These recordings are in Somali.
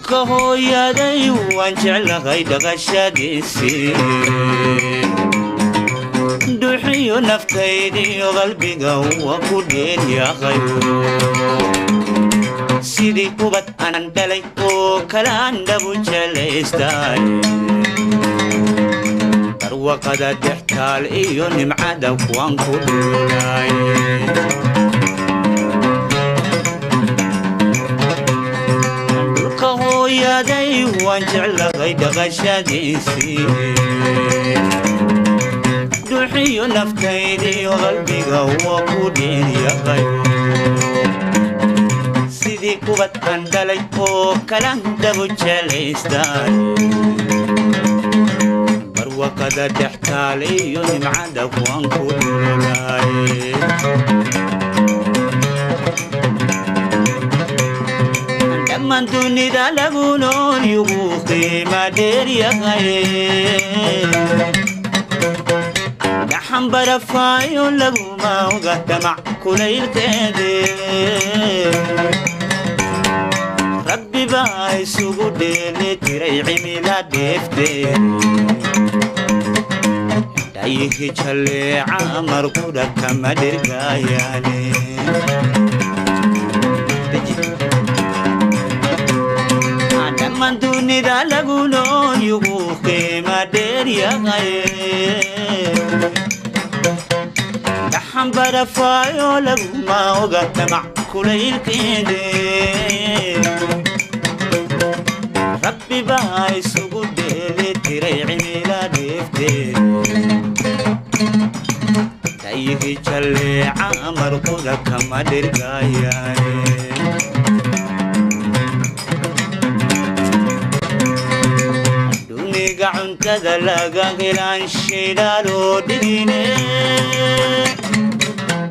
dhulka hooyaday waan jeclahay dhaqashadiisii duxiyo naftaydiyo qalbiga waa ku dheeryahay sidii kubad aanan dhalay oo kalaan dhabu jelaystay barwaqada dhextaal iyo nimcada waan ku dhuulay hooyaday waan jeclahay dhaqashadiisii duxiyo naftaydiyo qalbiga waa ku dheeryahay sidii kubad aan dhalay oo kalaan dhabu jelaystay barwaqada dhextaal iyo nimcada waan ku dhuulay من دوني ذا لغونون يغوخي ما دير يغاي لحن برفايو لغو ما وغتمع كليل كيدي ربي باي سوغو ديني تري عميلا ديفتي دايخي چلي عامر كودا كما دير غاياني من دوني ذا لغونون يغوخي ما دير يغاي لحن برفايو لغو ما وغتمع كليل كيدي ربي باي سوغو ديلي تري عميلا ديفتي تايخي چلي عامر قولا كما دير غاياني cuntada laga helaan shidaaloo dhigine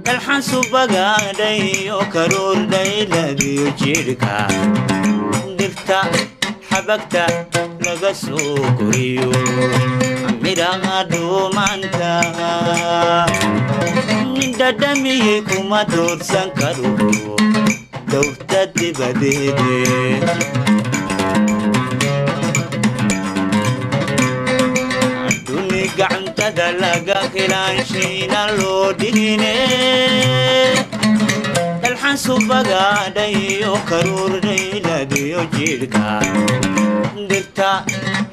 dalxan subagaadhay oo karuurdhay lagiyo jidhka dhirta xabagta laga soo koriyo midhaha dhuumanta dhadhamiyey kuma doorsan karo dowrta dibadeede gacantada laga helaan shayna loo dhigine dalxan subagaadhay oo karuurdhay lagiyo jidhka dhirta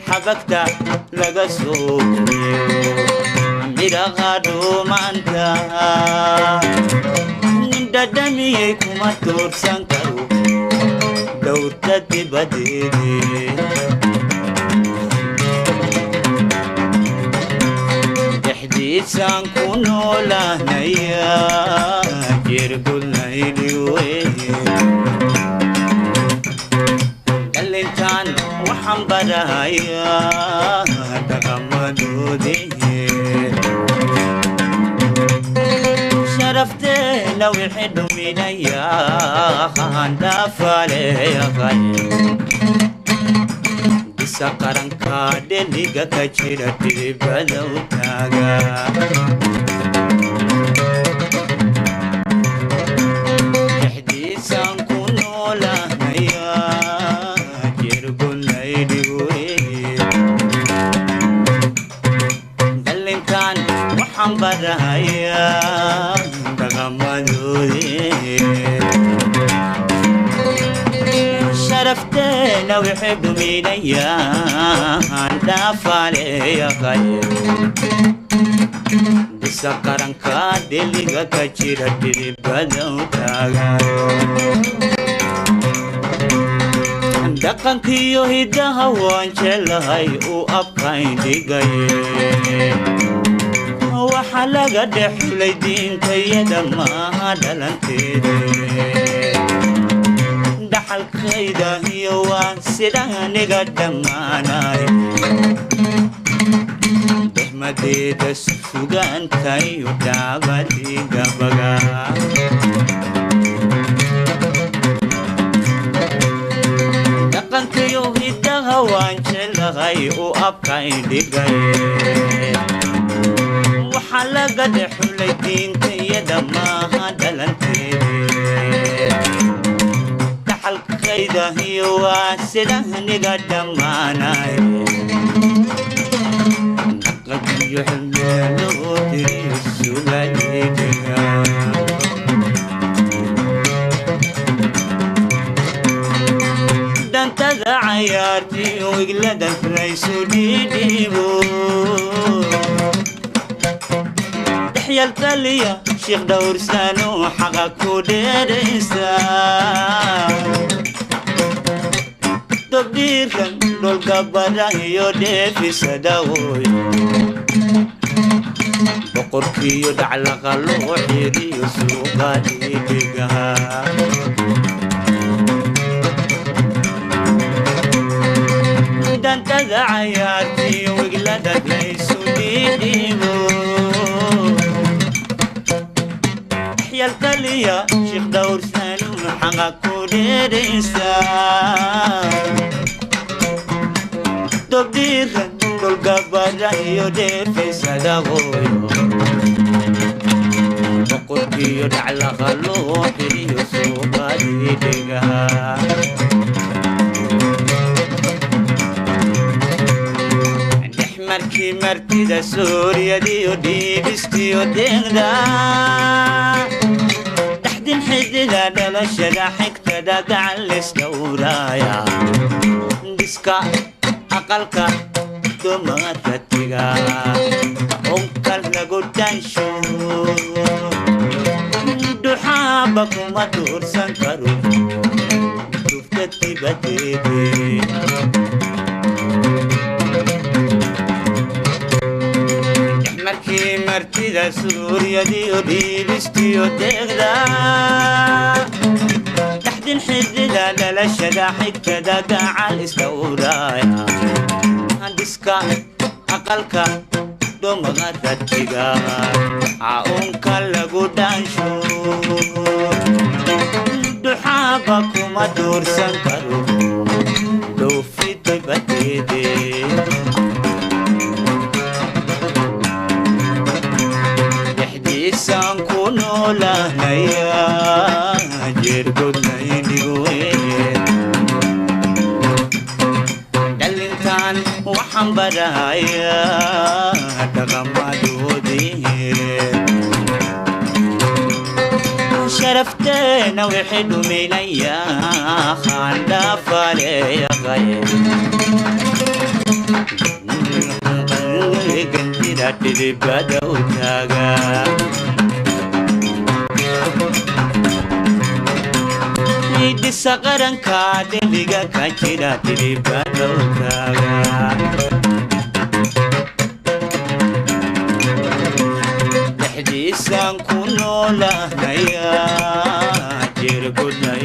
xabagta laga soo koriyo midhaha dhuumanta dhadhamiyey kuma doorsan karo dowrta dibadeede إنسان كونو لهنيا جيرقل نيليوي الإنسان وحنبرايا تغمدو دي شرفتي لو يحدو منيا خان دافالي يا خان سكران كادليغا كچيرا تيبلو تاغا حديثان كونو لهنيا جيرغون نيدوي دلنكان محمدايا دغمدوي شرفتنا ويحب منيا دافالي يا خير بسكران كادليغا كچيرا تيبلو تاغا دقنكيو هيدها وانشلهاي وابقاين ديغاي وحلقة دحلي دين كيدا ما دلنتيدي دحل كيدا يوان سيداني قدماناي بحمدي دسفوغان تايو داغالي قبغا دقنكيو هيدها وانشلهاي وابقاين ديغاي وحلقة دحلي دين كيدا ما دلنتيدي دقيدة هي واسدة نقد ماناي نقد يحملو تريس وقايدها دانتا ذا عيارتي وقلدا فريس وديديبو تحيا التالية شيخ دور سانو حقك وديريسا تبدير كان دول كبرا يودي في سداوي بقركي يدع لغلو حيري يسوقا ديديقها دانتا ذا عياتي وقلدا ليسو ديديبو يا الكلية شيخ دور سالم حقك وديريسا تبدير كل قبر يودي في سداوي وقلت يدع لغلو حيري يسوقا ديديقها markii martida suuriyadiyo dhiibistiyo deeqda dhaxdin xidida dhalashada xigtada gacan laysdhowraaya dhiska aqalka dumarka tiga onkal lagu dhaansho duxaaba kuma duursan karo dufta dibadeede markii martida suuriyadiyo dhiibistiyo deeqda dhaxdin xidida dhalashada xigtada gacal isdhowraaya dhiska aqalka dumarka tiga caunka lagu dhaansho duxaaba kuma duursan karo dhoofida badeede إسان كونو لهنيا جيركود نيديوين دلنتان وحنبرايا تغمدو ديه شرفتنا وحدو ميليا خان دافالي غير Diri pada utaga Di sakaran ka deliga kacira diri pada utaga Dahdi sang kuno lah naya jirgud naya